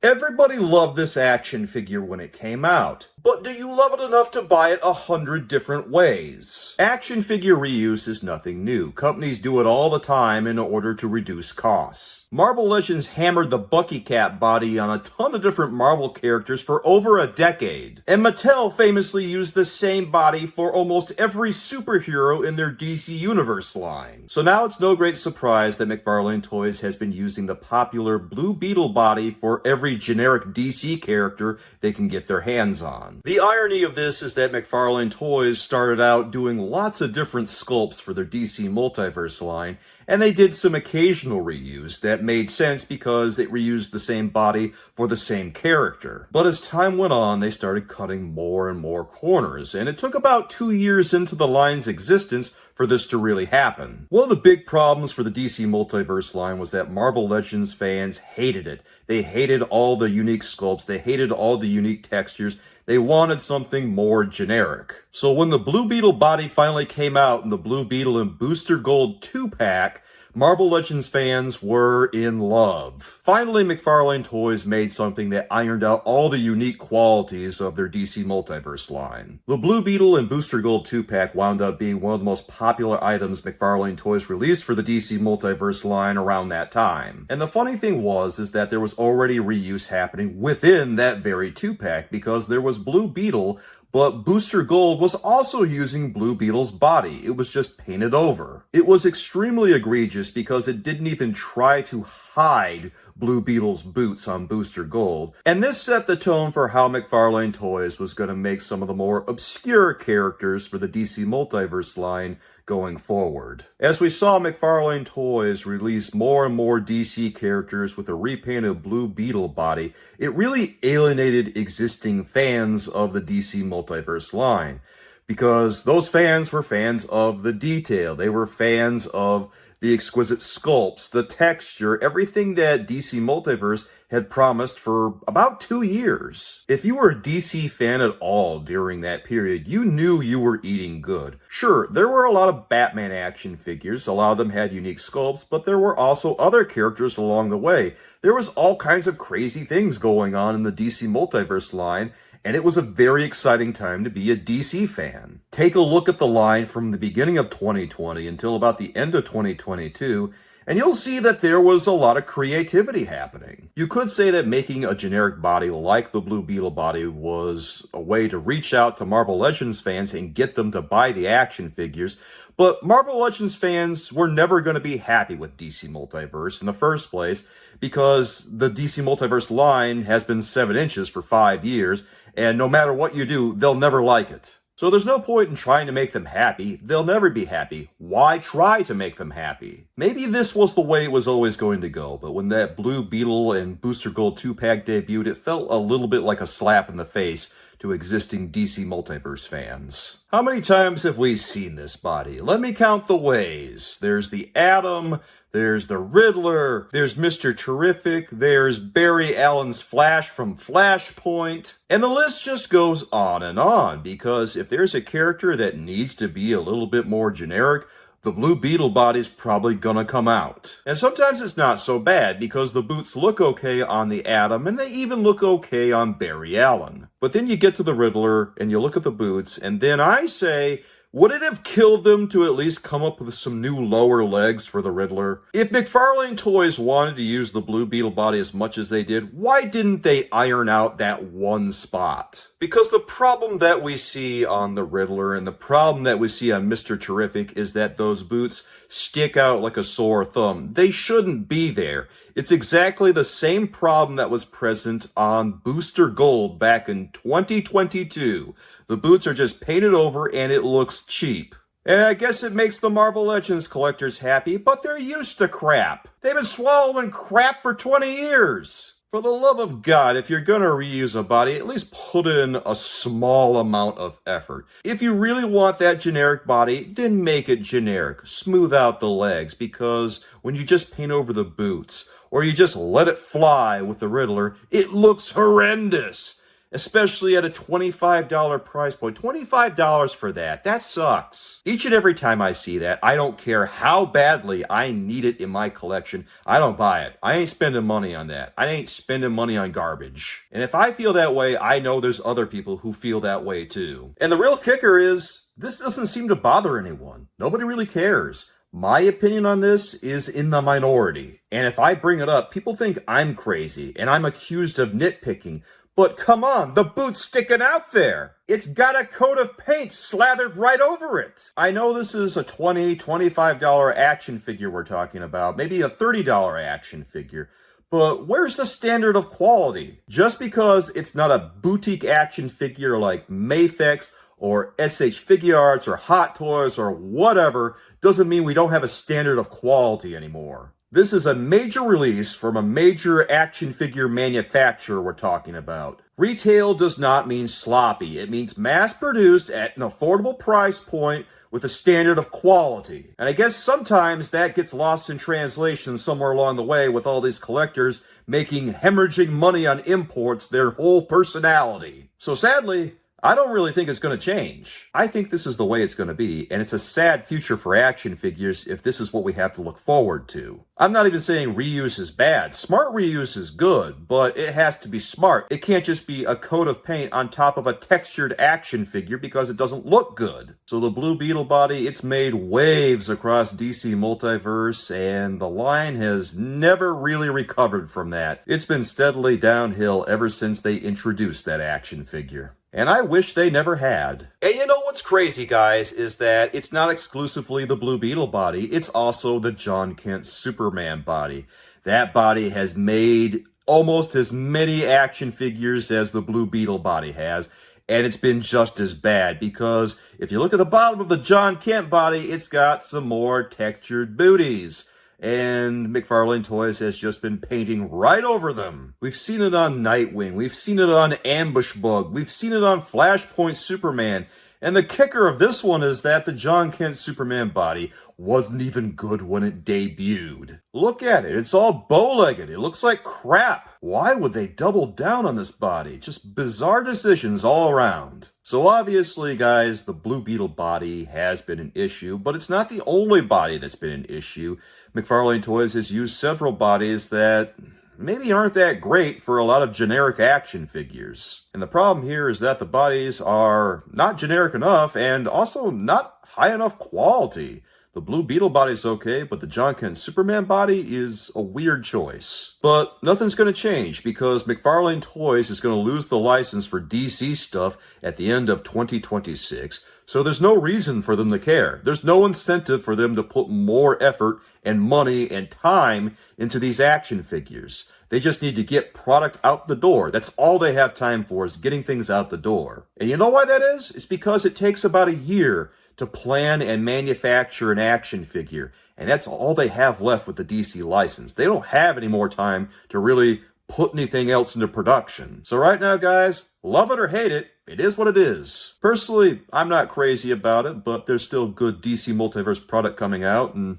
Everybody loved this action figure when it came out, but do you love it enough to buy it 100 different ways? Action figure reuse is nothing new. Companies do it all the time in order to reduce costs. Marvel Legends hammered the Bucky Cap body on a ton of different Marvel characters for over a decade, and Mattel famously used the same body for almost every superhero in their DC Universe line. So now it's no great surprise that McFarlane Toys has been using the popular Blue Beetle body for every generic DC character they can get their hands on. The irony of this is that McFarlane Toys started out doing lots of different sculpts for their DC Multiverse line, and they did some occasional reuse that made sense because they reused the same body for the same character. But as time went on, they started cutting more and more corners, and it took about 2 years into the line's existence for this to really happen. One of the big problems for the DC Multiverse line was that Marvel Legends fans hated it. They hated all the unique sculpts, they hated all the unique textures, they wanted something more generic. So when the Blue Beetle body finally came out in the Blue Beetle and Booster Gold 2-pack, Marvel Legends fans were in love. Finally, McFarlane Toys made something that ironed out all the unique qualities of their DC Multiverse line. The Blue Beetle and Booster Gold 2-pack wound up being one of the most popular items McFarlane Toys released for the DC Multiverse line around that time. And the funny thing is that there was already reuse happening within that very 2-pack, because there was Blue Beetle, but Booster Gold was also using Blue Beetle's body. It was just painted over. It was extremely egregious because it didn't even try to hide Blue Beetle's boots on Booster Gold. And this set the tone for how McFarlane Toys was going to make some of the more obscure characters for the DC Multiverse line going forward. As we saw McFarlane Toys release more and more DC characters with a repainted Blue Beetle body, it really alienated existing fans of the DC Multiverse line, because those fans were fans of the detail. They were fans of the exquisite sculpts, the texture, everything that DC Multiverse had promised for about 2 years. If you were a DC fan at all during that period, you knew you were eating good. Sure, there were a lot of Batman action figures, a lot of them had unique sculpts, but there were also other characters along the way. There was all kinds of crazy things going on in the DC Multiverse line, and it was a very exciting time to be a DC fan. Take a look at the line from the beginning of 2020 until about the end of 2022, and you'll see that there was a lot of creativity happening. You could say that making a generic body like the Blue Beetle body was a way to reach out to Marvel Legends fans and get them to buy the action figures, but Marvel Legends fans were never going to be happy with DC Multiverse in the first place, because the DC Multiverse line has been 7 inches for 5 years, and no matter what you do, they'll never like it. So there's no point in trying to make them happy. They'll never be happy. Why try to make them happy? Maybe this was the way it was always going to go, but when that Blue Beetle and Booster Gold 2-pack debuted, it felt a little bit like a slap in the face to existing DC Multiverse fans. How many times have we seen this body? Let me count the ways. There's the Atom, there's the Riddler, there's Mr. Terrific, there's Barry Allen's Flash from Flashpoint, and the list just goes on, because if there's a character that needs to be a little bit more generic, the Blue Beetle body's probably gonna come out. And sometimes it's not so bad, because the boots look okay on the Atom, and they even look okay on Barry Allen. But then you get to the Riddler, and you look at the boots, and then I say, would it have killed them to at least come up with some new lower legs for the Riddler? If McFarlane Toys wanted to use the Blue Beetle body as much as they did, why didn't they iron out that one spot? Because the problem that we see on the Riddler and the problem that we see on Mr. Terrific is that those boots stick out like a sore thumb. They shouldn't be there. It's exactly the same problem that was present on Booster Gold back in 2022. The boots are just painted over and it looks cheap. And I guess it makes the Marvel Legends collectors happy, but they're used to crap. They've been swallowing crap for 20 years. For the love of God, if you're gonna reuse a body, at least put in a small amount of effort. If you really want that generic body, then make it generic. Smooth out the legs, because when you just paint over the boots, or you just let it fly with the Riddler, it looks horrendous. especially at a $25 price point. $25 for that. That sucks. Each and every time I see that, I don't care how badly I need it in my collection, I don't buy it. I ain't spending money on that. I ain't spending money on garbage. And if I feel that way, I know there's other people who feel that way too. And the real kicker is, this doesn't seem to bother anyone. Nobody really cares. My opinion on this is in the minority. And if I bring it up, people think I'm crazy and I'm accused of nitpicking. But come on, the boot's sticking out there. It's got a coat of paint slathered right over it. I know this is a $20, $25 action figure we're talking about, maybe a $30 action figure. But where's the standard of quality? Just because it's not a boutique action figure like Mafex or SH Figuarts or Hot Toys or whatever doesn't mean we don't have a standard of quality anymore. This is a major release from a major action figure manufacturer we're talking about. Retail does not mean sloppy. It means mass-produced at an affordable price point with a standard of quality. And I guess sometimes that gets lost in translation somewhere along the way with all these collectors making hemorrhaging money on imports their whole personality. So sadly, I don't really think it's going to change. I think this is the way it's going to be, and it's a sad future for action figures if this is what we have to look forward to. I'm not even saying reuse is bad. Smart reuse is good, but it has to be smart. It can't just be a coat of paint on top of a textured action figure because it doesn't look good. So the Blue Beetle body, it's made waves across DC Multiverse, and the line has never really recovered from that. It's been steadily downhill ever since they introduced that action figure. And I wish they never had. And you know what's crazy, guys, is that it's not exclusively the Blue Beetle body, it's also the John Kent Superman body. That body has made almost as many action figures as the Blue Beetle body has, and it's been just as bad, because if you look at the bottom of the John Kent body, it's got some more textured booties. And McFarlane Toys has just been painting right over them. We've seen it on Nightwing, we've seen it on Ambush Bug, we've seen it on Flashpoint Superman, and the kicker of this one is that the John Kent Superman body wasn't even good when it debuted. Look at it, it's all bow-legged, it looks like crap. Why would they double down on this body? Just bizarre decisions all around. So obviously, guys, the Blue Beetle body has been an issue, but it's not the only body that's been an issue. McFarlane Toys has used several bodies that maybe aren't that great for a lot of generic action figures. And the problem here is that the bodies are not generic enough and also not high enough quality. The Blue Beetle body's okay, but the John Kent Superman body is a weird choice. But nothing's going to change because McFarlane Toys is going to lose the license for DC stuff at the end of 2026, so there's no reason for them to care. There's no incentive for them to put more effort and money and time into these action figures. They just need to get product out the door. That's all they have time for, is getting things out the door. And you know why that is? It's because it takes about a year to plan and manufacture an action figure. And that's all they have left with the DC license. They don't have any more time to really put anything else into production. So right now, guys, love it or hate it, it is what it is. Personally, I'm not crazy about it, but there's still good DC Multiverse product coming out, and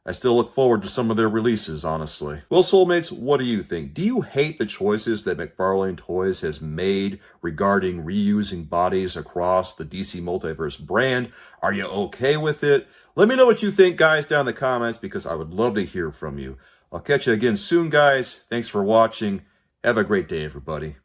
I still look forward to some of their releases, honestly. Well, Soulmates, what do you think? Do you hate the choices that McFarlane Toys has made regarding reusing bodies across the DC Multiverse brand? Are you okay with it? Let me know what you think, guys, down in the comments, because I would love to hear from you. I'll catch you again soon, guys. Thanks for watching. Have a great day, everybody.